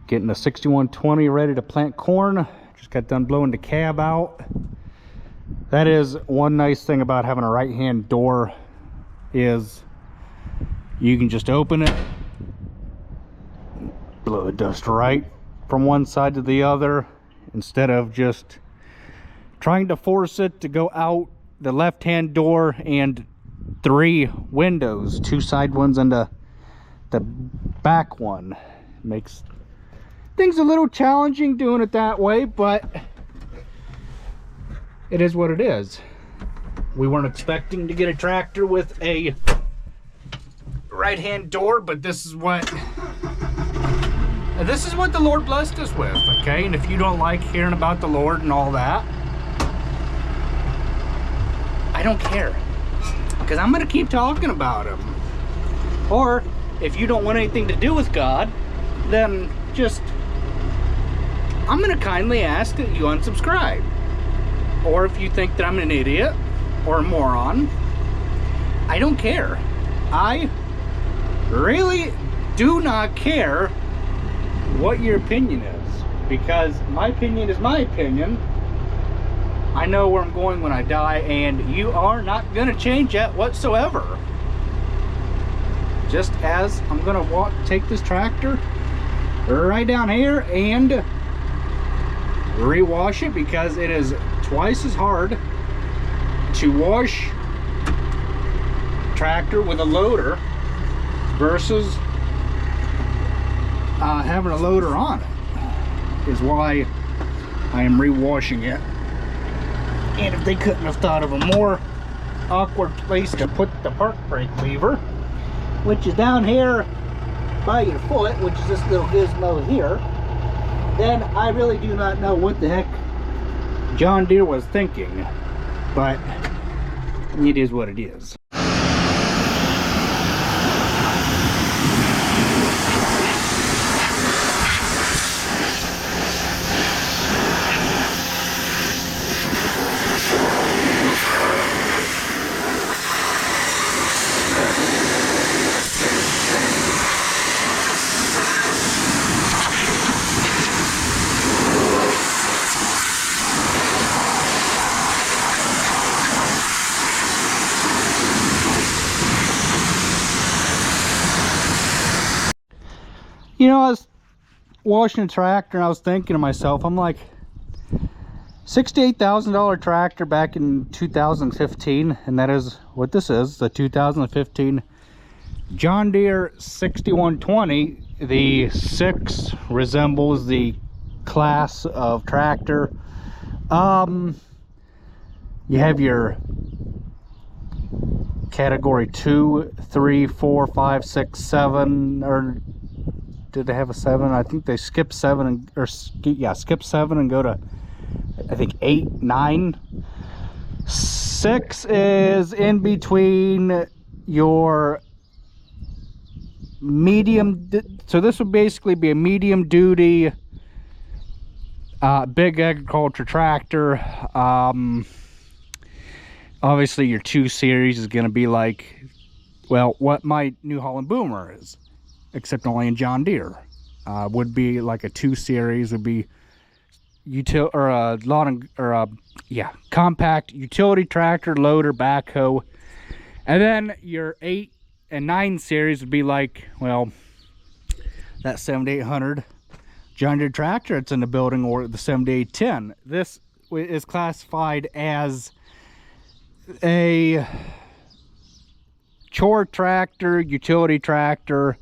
Getting a 6120 ready to plant corn. Just got done blowing the cab out. That is one nice thing about having a right hand door, is you can just open it, blow the dust right from one side to the other, instead of just trying to force it to go out the left hand door and 3 windows, 2 side ones and the back one. Makes things a little challenging doing it that way, but it is what it is. We weren't expecting to get a tractor with a right hand door, but this is what the Lord blessed us with, okay? And if you don't like hearing about the Lord and all that, I don't care, because I'm going to keep talking about him. Or if you don't want anything to do with God, then just, I'm going to kindly ask that you unsubscribe. Or if you think that I'm an idiot or a moron, I don't care. I really do not care what your opinion is, because my opinion is my opinion. I know where I'm going when I die, and you are not going to change that whatsoever. Just as I'm going to take this tractor right down here and rewash it, because it is twice as hard to wash tractor with a loader versus having a loader on it, is why I am rewashing it. And if they couldn't have thought of a more awkward place to put the park brake lever, which is down here by your foot, which is this little gizmo here, then I really do not know what the heck John Deere was thinking, but it is what it is. You know, I was washing a tractor and I was thinking to myself, I'm like, $68,000 tractor back in 2015, and that is what this is, the 2015 John Deere 6120. The 6 resembles the class of tractor. You have your category 2, 3, 4, 5, 6, 7, or did they have a 7? I think they skipped 7 and skip 7 and go to, I think, 8, 9. 6 is in between your medium, so this would basically be a medium duty big agriculture tractor. Obviously your 2 series is going to be like, well, what my New Holland Boomer is, except only in John Deere. Would be like a 2 series, would be compact utility tractor, loader, backhoe. And then your 8 and 9 series would be like, well, that 7800 John Deere tractor it's in the building, or the 7810. This is classified as a chore tractor, utility tractor,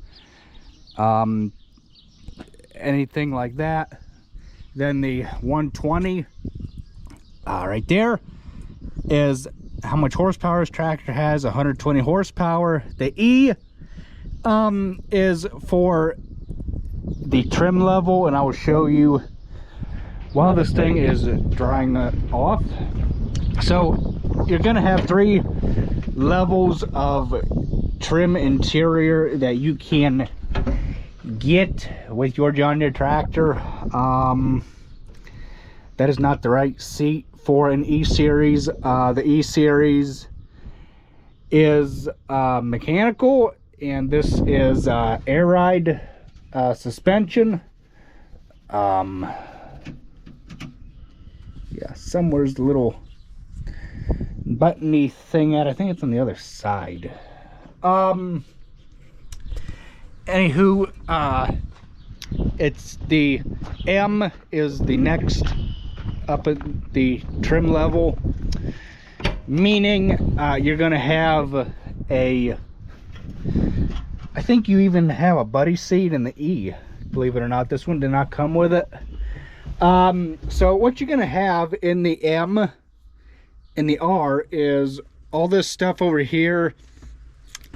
anything like that. Then the 120 right there is how much horsepower this tractor has, 120 horsepower. The E is for the trim level, and I will show you while this thing is drying off. So you're gonna have 3 levels of trim interior that you can get with your John Deere tractor. That is not the right seat for an E-Series. The E-Series is mechanical, and this is air ride suspension. Yeah, somewhere's the little buttony thing at. I think it's on the other side. Anywho, it's the M is the next up at the trim level, meaning you're gonna have a, I think you even have a buddy seat in the E, believe it or not. This one did not come with it. So what you're gonna have in the M and the R is all this stuff over here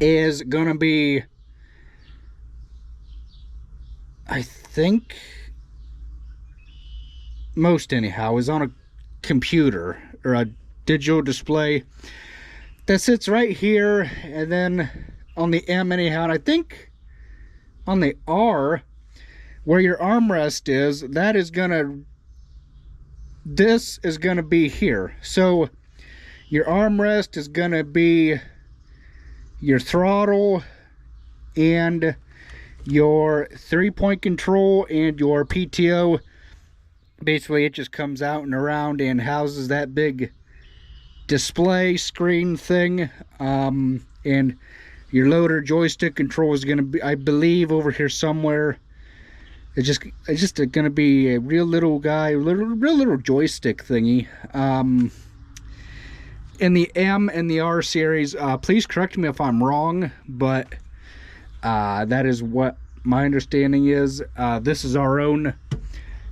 is gonna be, I think, most anyhow, is on a computer or a digital display that sits right here. And then on the M anyhow, and I think on the R, where your armrest is, that is gonna, this is gonna be here. So your armrest is gonna be your throttle and your 3-point control and your PTO. Basically it just comes out and around and houses that big display screen thing. And your loader joystick control is going to be, I believe, over here somewhere. It's just going to be a real little guy, real little joystick thingy. In the M and the R series, please correct me if I'm wrong, but that is what my understanding is. This is our own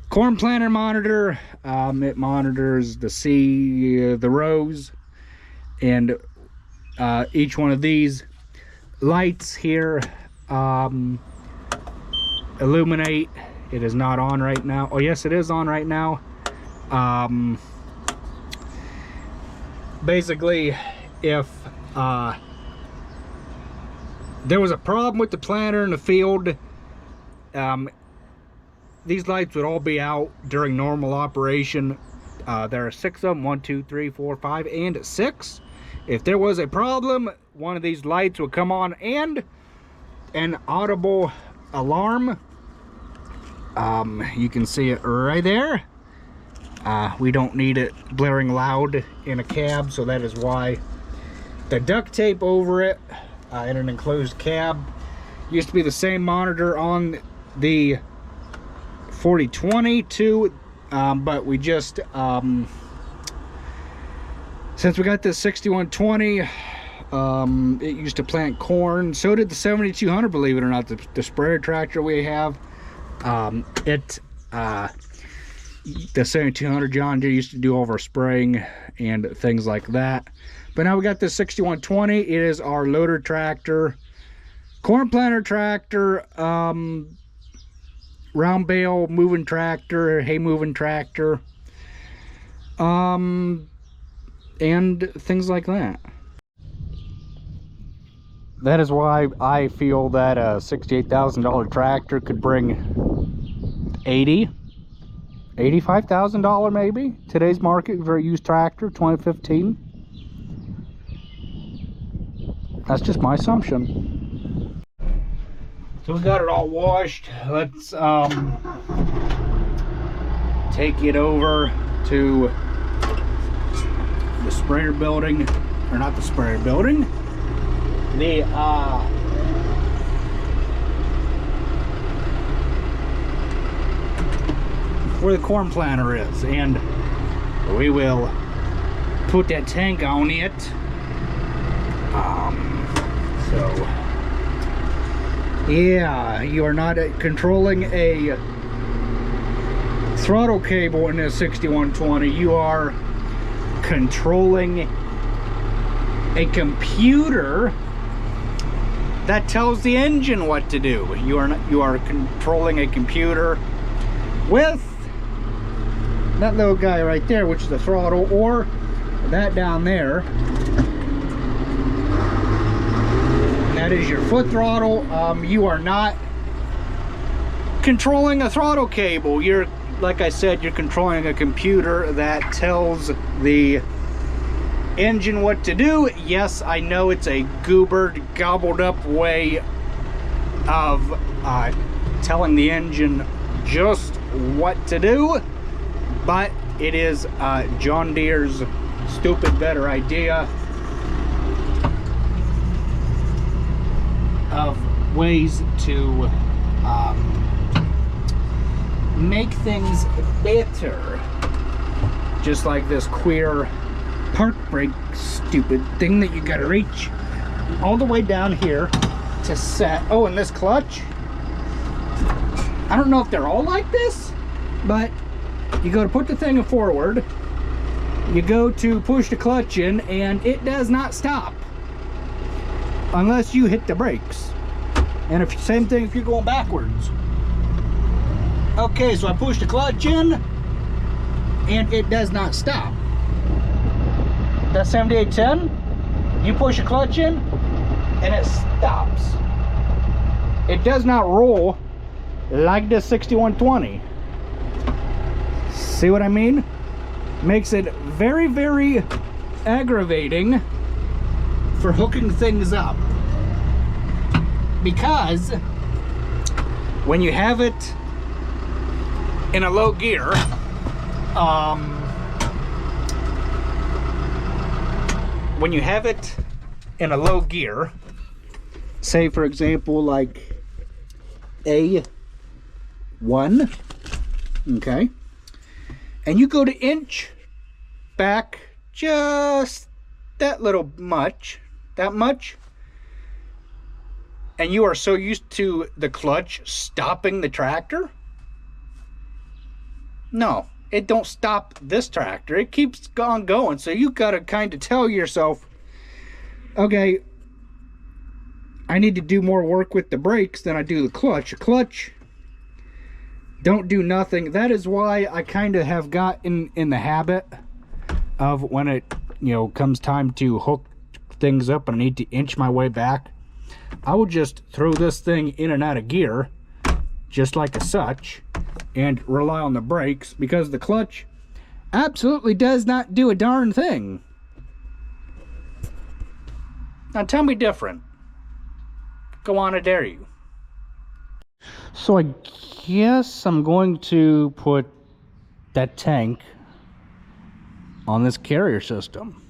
corn planter monitor. It monitors the rows, and each one of these lights here illuminate. It is not on right now. Oh yes, it is on right now. Basically, if there was a problem with the planter in the field, these lights would all be out during normal operation. There are 6 of them, 1, 2, 3, 4, 5, and 6. If there was a problem, one of these lights would come on, and an audible alarm. You can see it right there. We don't need it blaring loud in a cab, so that is why the duct tape over it in an enclosed cab. Used to be the same monitor on the 4020 too, but we just since we got this 6120, it used to plant corn. So did the 7200, believe it or not, the sprayer tractor we have. The 7200 John Deere used to do all of our spraying and things like that. But now we got this 6120. It is our loader tractor, corn planter tractor, round bale moving tractor, hay moving tractor, and things like that. That is why I feel that a $68,000 tractor could bring $85,000 maybe. Today's market for a used tractor, 2015. That's just my assumption. So we got it all washed. Let's take it over to the sprayer building, or not the sprayer building, the where the corn planter is, and we will put that tank on it. So yeah, you are not controlling a throttle cable in this 6120. You are controlling a computer that tells the engine what to do. You are controlling a computer with that little guy right there, which is the throttle, or that down there. That is your foot throttle. You are not controlling a throttle cable. You're, like I said, you're controlling a computer that tells the engine what to do. Yes, I know it's a goobered, gobbled up way of telling the engine just what to do, but it is John Deere's stupid better idea of ways to make things better. Just like this queer park brake stupid thing that you gotta reach all the way down here to set. Oh, and this clutch, I don't know if they're all like this, but you go to put the thing forward, you go to push the clutch in, and it does not stop unless you hit the brakes. And if same thing if you're going backwards. Okay, so I push the clutch in and it does not stop. That 7810, you push the clutch in and it stops. It does not roll like the 6120. See what I mean? Makes it very, very aggravating for hooking things up. Because when you have it in a low gear, say for example like A1, okay, and you go to inch back just that much, and you are so used to the clutch stopping the tractor. No, it don't stop this tractor. It keeps on going. So you gotta kind of tell yourself, okay, I need to do more work with the brakes than I do the clutch. The clutch don't do nothing. That is why I kind of have got in the habit of when it, you know, comes time to hook things up and I need to inch my way back, I will just throw this thing in and out of gear just like a such and rely on the brakes, because the clutch absolutely does not do a darn thing. Now tell me different. Go on, I dare you. So I guess I'm going to put that tank on this carrier system.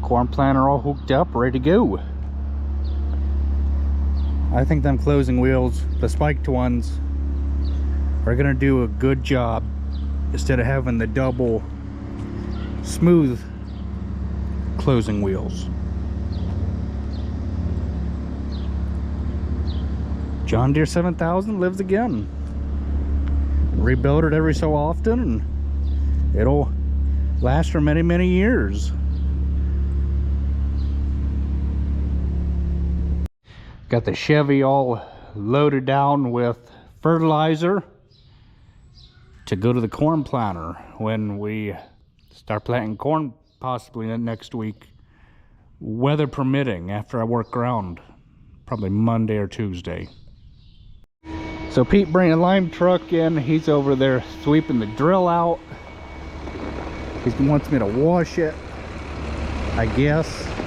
corn planter all hooked up, ready to go. I think them closing wheels, the spiked ones, are gonna do a good job instead of having the double smooth closing wheels. John Deere 7000 lives again. Rebuild it every so often and it'll last for many, many years. Got the Chevy all loaded down with fertilizer to go to the corn planter when we start planting corn, possibly next week, weather permitting, after I work ground, probably Monday or Tuesday. So Pete bringing a lime truck in, he's over there sweeping the drill out. He wants me to wash it, I guess.